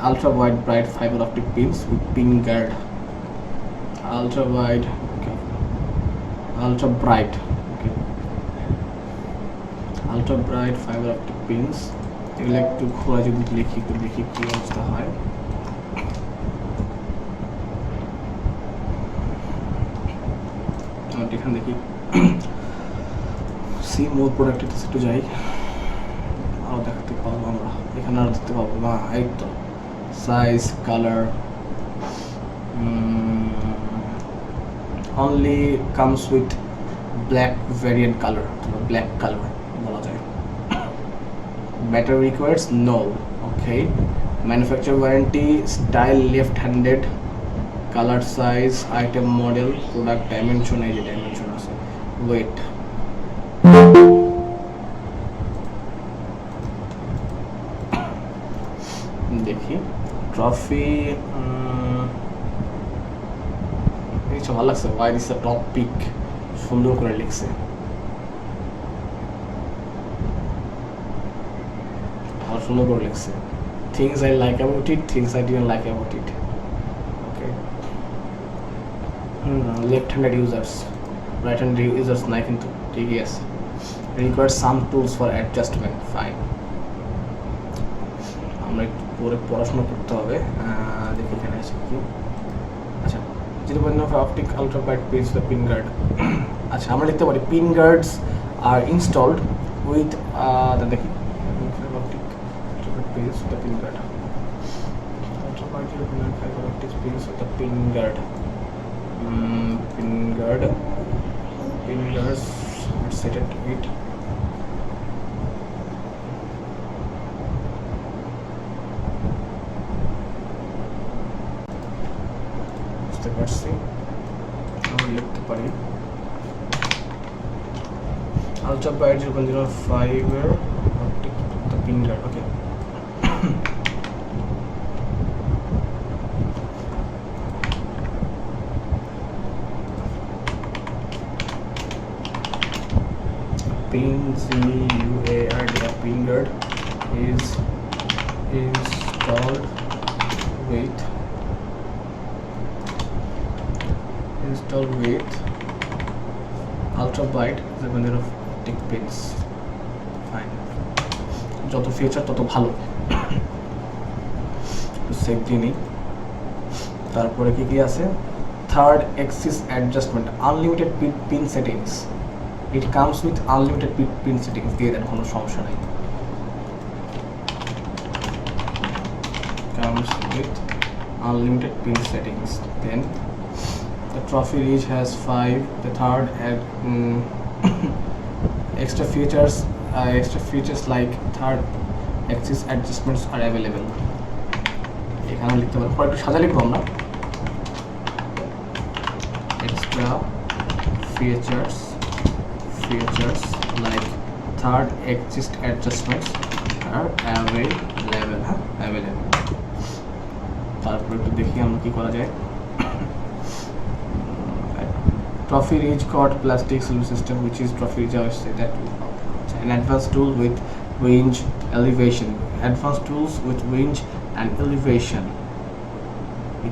ultra wide bright fiber optic pins with pin guard. Ultra wide, okay. Ultra bright, okay. Ultra bright fiber optic pins. এগুলো একটু খোলা যদি লিখি একটু দেখি কি অবস্থা হয়। এখানে দেখি সি মোর প্রোডাক্টের কাছে একটু যাই, আরও দেখতে পাবো আমরা এখানে, আরও দেখতে পাবো না। এই তো size colour only comes with black variant color, black color বলা যায়। Battery requires no, okay. Manufacturer warranty, style left-handed, color size, item model, product dimension, এই যে dimension আছে, weight। দেখি ট্রফি কিছু ভালো লাগছে, why this a top pick, সুন্দর করে লিখছে, ভালো সুন্দর করে লিখছে। Things I like about it, things I didn't like about it, okay. Left handed users, right hand users নাই কিন্তু, ঠিকই আছে। Required some tools for adjustment, fine. আমরা একটু পরে পড়াশোনা করতে হবে, দেখি এখানে আছে কি। আচ্ছা, 0.5 optic ultra bright pins the pin guard। আচ্ছা, আমরা লিখতে পারি pin guards are installed with দেখি optic pins with the pin guard, ultra bright 0.5 optic pins with the pin guard, pin guards are set at 8। বুঝতে পারছি, আমরা লিখতে পারি ultra bright 0.05 এর optic the pin guard, okay। Pin GUARD, the pin guard is installed with ultra bright 0.0 optic pins, fine. যত feature তত ভালো, save দিনই। তারপরে কি কি আছে, third axis adjustment, unlimited pin settings, it comes with unlimited pin settings, দিয়ে দেন, কোনো সমস্যা নেই। comes with unlimited pin settings, then the trophy reach has 5, the third extra features like third axis adjustments are available। এখানে লিখতে পারি, পরে একটু সাজা লিখবো আমরা। extra features like third axis adjustments are available। তারপর একটু দেখি আমরা কি করা যায়। Trophy Ridge Cord plastic solution system, which is Trophy Ridge, I would say that an advanced tool with range elevation, advanced tools with range and elevation,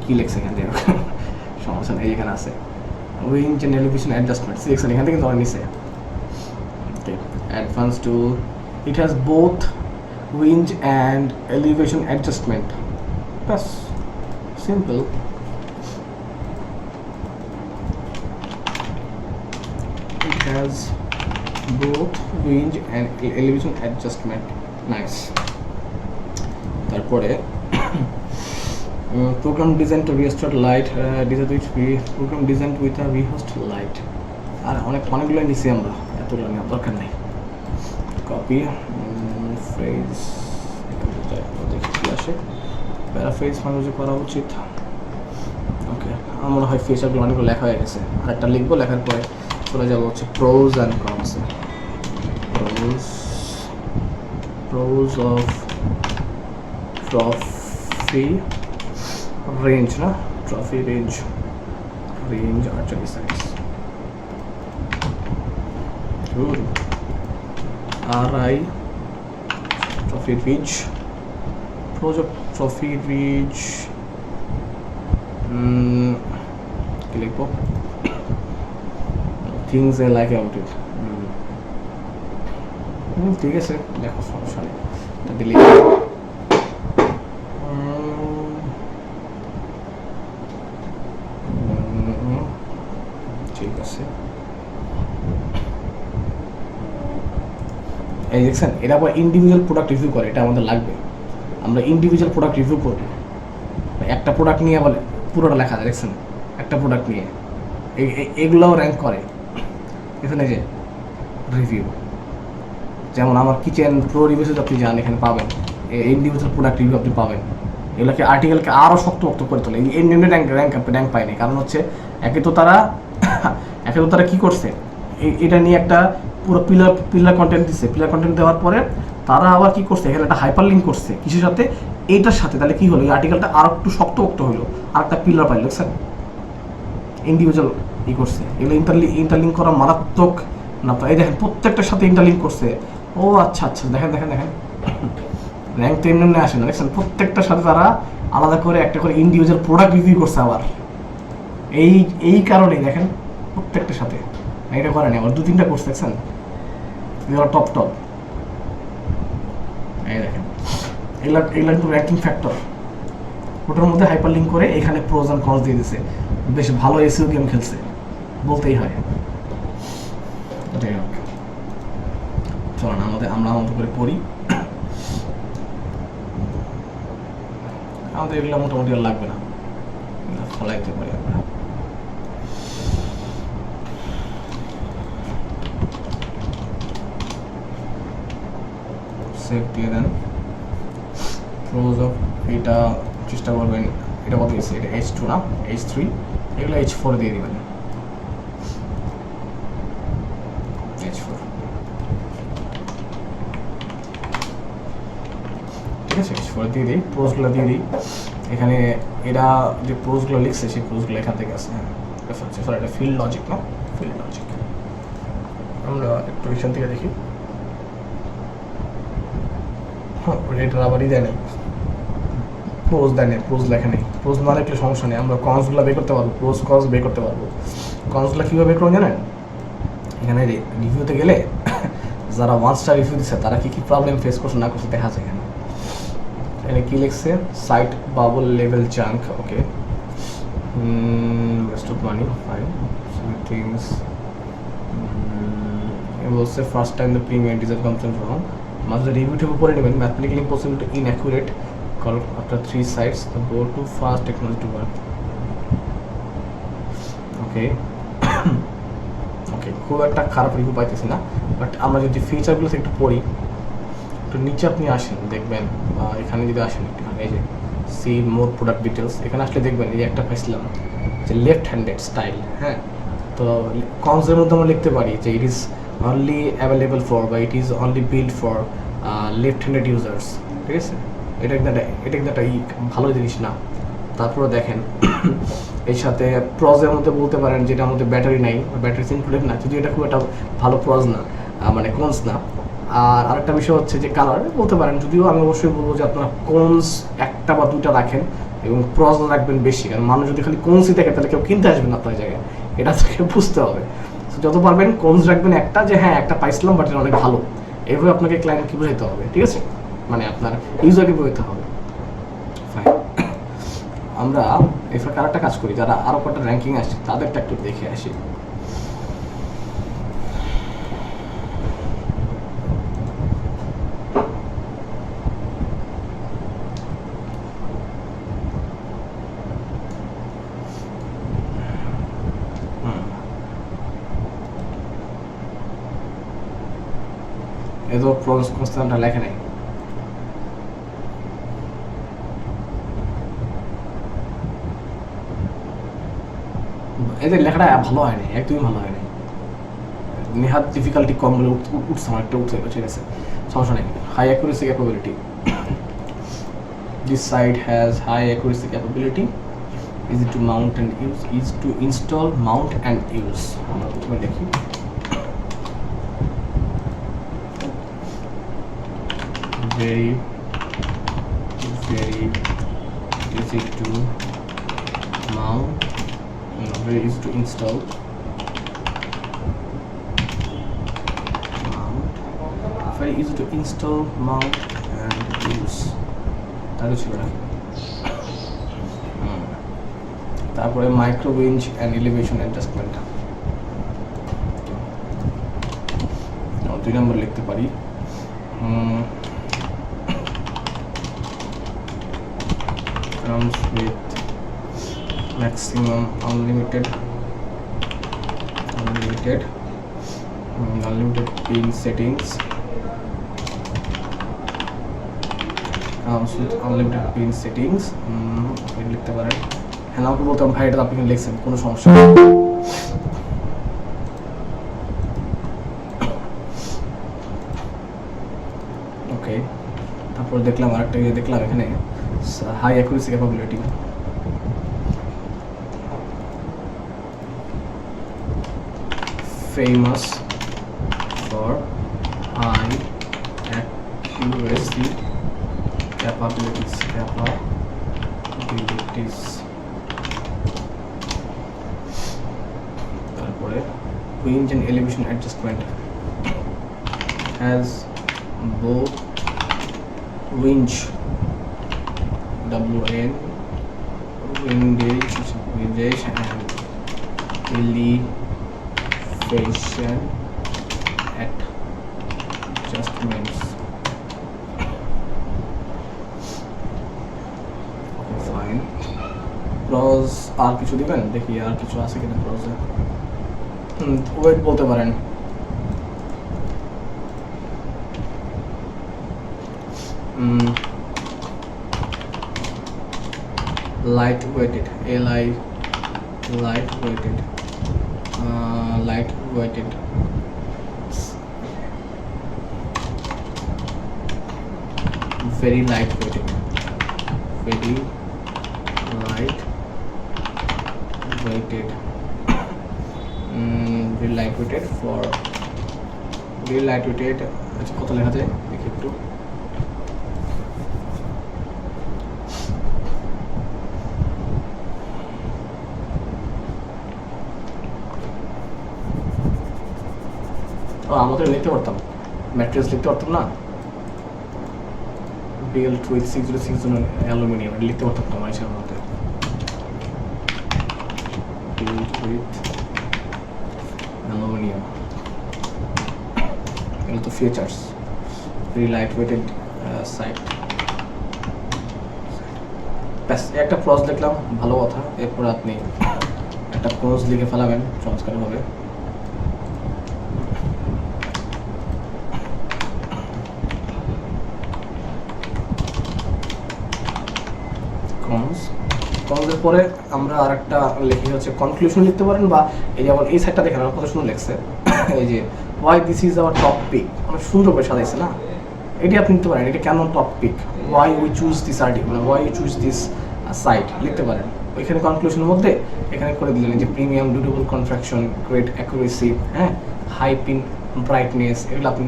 কি লেখছে এখান থেকে, সমস্যা নেই, এখানে আছে range and elevation adjustment, section এখান থেকে ধরে নিছে। Okay, advanced tool, it has both range and elevation adjustment, that's simple। It has both range and elevation adjustment, nice। তারপরে program designed to restore light, program designed with a rehost light, আর অনেকগুলো নিছি আমরা, এতগুলো নেওয়ার দরকার নেই। Copy phrase, দেখি কি আসে, প্যারাফ্রেজ মানুষ করা উচিত, ওকে। আমার মনে হয় ফিচারগুলো অনেকগুলো লেখা হয়ে গেছে, আরেকটা লিখবো, লেখার পরে চলে যাবো হচ্ছে pros and cons. Pros of trophy range, না trophy range archery size, RI trophy ridge pros of trophy reach কি লিখবো things I like about it ঠিক আছে দেখো সমস্যা নেই এটা দিলে ঠিক আছে এই দেখছেন এটা আবার ইন্ডিভিজুয়াল প্রোডাক্ট রিভিউ করে এটা আমাদের লাগবে আমরা ইন্ডিভিজুয়াল প্রোডাক্ট রিভিউ করব একটা প্রোডাক্ট নিয়ে বলে পুরোটা লেখা যায় দেখছেন একটা প্রোডাক্ট নিয়ে এগুলোও র্যাঙ্ক করে এখানে যে রিভিউ যেমন আমার কিচেন প্রো রিভিউ আপনি যান এখানে পাবেন ইন্ডিভিজুয়াল প্রোডাক্ট রিভিউ আপনি পাবেন এগুলোকে আর্টিকেলকে আরও শক্তপোক্ত করে তোলে এই নিম্ন র্যাঙ্ক পায়নি কারণ হচ্ছে একে তো তারা কী করছে এটা নিয়ে একটা পুরো পিলার কন্টেন্ট দিচ্ছে পিলার কন্টেন্ট দেওয়ার পরে তারা আবার কী করছে এখানে একটা হাইপার লিঙ্ক করছে কিছুর সাথে এইটার সাথে তাহলে কী হলো এই আর্টিকেলটা আরও একটু শক্তপোক্ত হলো আর একটা পিলার পাইল স্যার ইন্ডিভিজুয়াল করছে এগুলো ইন্টারলিঙ্ক করা মারাত্মক না তো এই দেখেন প্রত্যেকটার সাথে ইন্টারলিঙ্ক করছে ও আচ্ছা দেখেন র্যাঙ্ক তো এমনি আসে না দেখছেন প্রত্যেকটার সাথে তারা আলাদা করে একটা করে ইন্ডিভিজুয়াল প্রোডাক্ট রিভিউ করছে আবার এই কারণেই দেখেন প্রত্যেকটার সাথে এটা করে নি আবার 2-3টা করছে দেখছেন এগুলো টপ এই দেখেন এগুলা কিন্তু র্যাঙ্কিং ফ্যাক্টর ওটার মধ্যে হাইপার লিঙ্ক করে এখানে প্রোজ অ্যান্ড কনস দিয়ে দিছে বেশ ভালো এসইও গেম খেলছে বলতেই হয় যাই হোক চলুন আমরা আমাদের করে পড়ি আমাদের এগুলো মোটামুটি আর লাগবে না ফলাইতে পারি আমরা সেভ দিয়ে দেন প্রোজ অফ এটা চেষ্টা করবেন এটা কত দিচ্ছে এটা H2 না H3 এগুলো H4 দিয়ে দিবেন H4 ঠিক আছে H4 দিয়ে দিই প্রোজগুলো দিয়ে দিই এখানে এরা যে প্রোজগুলো লিখছে সেই প্রোজগুলো এখান থেকে আছে হ্যাঁ সরি এটা ফিল্ড লজিক না ফিল্ড লজিক আমরা একটু এখান থেকে দেখি হ্যাঁ এটা আবারই দেয় নাই প্রোজ দেয় নেই প্রোজ লেখা নেই প্রোজ না লিখলে সমস্যা নেই আমরা কনসগুলো বের করতে পারবো প্রোজ কনস বের করতে পারবো কনসগুলো কীভাবে বের করবো জানেন এখানে রিভিউতে গেলে যারা 1 স্টার রিভিউ দিচ্ছে তারা কী প্রবলেম ফেস করছে না করছে দেখা যায় এখানে কী লিখছে sight bubble level junk okay waste of money fine things বলছে first time the premier design complaint wrong মাঝে রিভিউটা পরে নেবেন mathematically impossible to inaccurate call after 3 sites go to fast technology to work okay খুব একটা খারাপ review পাইতেছি না বাট আমরা যদি ফিচারগুলো একটু পড়ি একটু নিচে আপনি আসেন দেখবেন এখানে যদি আসেন একটুখানি এই যে সি মোর প্রোডাক্ট ডিটেলস এখানে আসলে দেখবেন এই যে একটা পাইছিলাম যে লেফট হ্যান্ডেড স্টাইল হ্যাঁ তো কনসের মধ্যে আমরা লিখতে পারি যে it is only available for বা it is only build for left handed users ঠিক আছে এটা কিন্তু একটা ভালো জিনিস না তারপরে দেখেন এর সাথে প্রজের মধ্যে বলতে পারেন যেটার মধ্যে ব্যাটারি নাই ব্যাটারি ইনক্লুডেড না যদি এটা খুব একটা ভালো প্রজ না মানে কোনস না আর আরেকটা বিষয় হচ্ছে যে কালার বলতে পারেন যদিও আমি অবশ্যই বলবো যে আপনারা কোনস একটা বা দুইটা রাখেন এবং প্রজ রাখবেন বেশি কারণ মানুষ যদি খালি কোনসই থাকে তাহলে কেউ কিনতে আসবেন না আপনার জায়গায় এটা থেকে বুঝতে হবে যত পারবেন কোনস রাখবেন একটা যে হ্যাঁ একটা পাইছিলাম বাট এটা অনেক ভালো এইভাবে আপনাকে ক্লায়েন্টকে বোঝাতে হবে ঠিক আছে মানে আপনার ইউজারকে বোঝাতে হবে ফাইন আমরা এর আরেকটা কাজ করি যারা আরও কটা র্যাঙ্কিং আসছে তাদেরটা একটু দেখে আসি এতো প্রসেস কনস্ট্যান্টটা লেখা নেই এদের লেখাটা ভালো হয়নি একদমই ভালো হয়নি নেহাত ডিফিকাল্টি কম বলে উঠছে অনেকটা উঠছে ঠিক আছে সমস্যা নেই high accuracy capability this site has high accuracy capability easy to mount and use easy to install mount and use আমরা প্রথমে দেখি very very easy to mount, very easy to install, very easy to install, mount and use. তাহলে ছিল না তারপরে micro উইঞ্জ and elevation adjustment 2 নম্বর লিখতে পারি comes with maximum unlimited pin settings, comes with unlimited pin settings. লিখতে পারেন হ্যাঁ আমাকে বলতাম ভাই এটা আপনি লিখছেন কোনো সমস্যা নেই ওকে তারপর দেখলাম আরেকটা দেখলাম এখানে high accuracy capability, famous for high accuracy capabilities তারপরে winch and elevation adjustment, has both winch WN windage and elevation adjustments. Okay, fine. Pros আর কিছু দিবেন দেখি আর কিছু আছে কিনা pros এ ওয়েট বলতে পারেন lightweighted lightweighted very lightweighted very lightweighted for very lightweighted আচ্ছা কত লেখা যায় দেখি একটু আমাদের লিখতে পারতাম ম্যাট্রিক্স লিখতে পারতাম না built with 606 অ্যালুমিনিয়াম লিখতে পারতাম তো আমার ইচ্ছা মতে built with অ্যালুমিনিয়াম এগুলো তো ফিচার্স very lightweighted site ব্যাস একটা ক্লজ লিখলাম ভালো কথা এরপর আপনি একটা ক্লজ লিখে ফেলাবেন সংস্কার হবে কনজের পরে আমরা আরেকটা লিখি হচ্ছে কনক্লুশন লিখতে পারেন বা এই যেমন এই সাইডটা দেখেন আমার কত সুন্দর লেখছে এই যে why this is our top pick অনেক সুন্দর করে সাজাইছে না এটি আপনি নিতে পারেন এটা কেন top pick why we choose this article why you choose this site লিখতে পারেন ওইখানে কনক্লুশনের মধ্যে এখানে করে দিলেন যে premium durable construction great accuracy হ্যাঁ হাই পিন ব্রাইটনেস এগুলো আপনি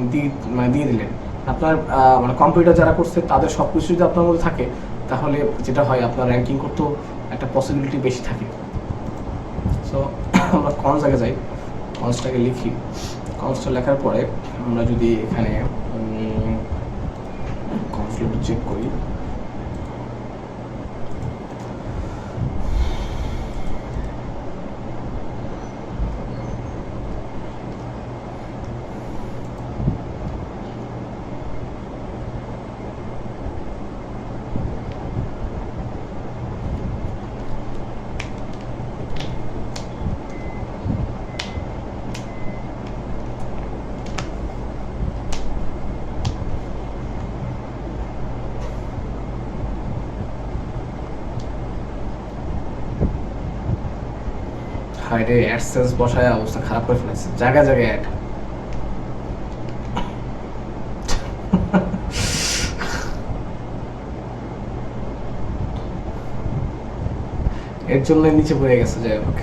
দিয়ে দিলেন আপনার মানে কম্পিউটার যারা করছে তাদের সব কিছু যদি আপনার মধ্যে থাকে তাহলে যেটা হয় আপনার র্যাঙ্কিং করতেও একটা পসিবিলিটি বেশি থাকে সো আমরা কনস আগে যাই কনসটাকে লিখি কনসটা লেখার পরে আমরা যদি এখানে কনসটা চেক করি হাইডে অ্যাডসেন্স বসায় অবস্থা খারাপ করে ফেলেছে জায়গায় জায়গায় অ্যাড এর জন্য নিচে পড়ে গেছে যাই হোক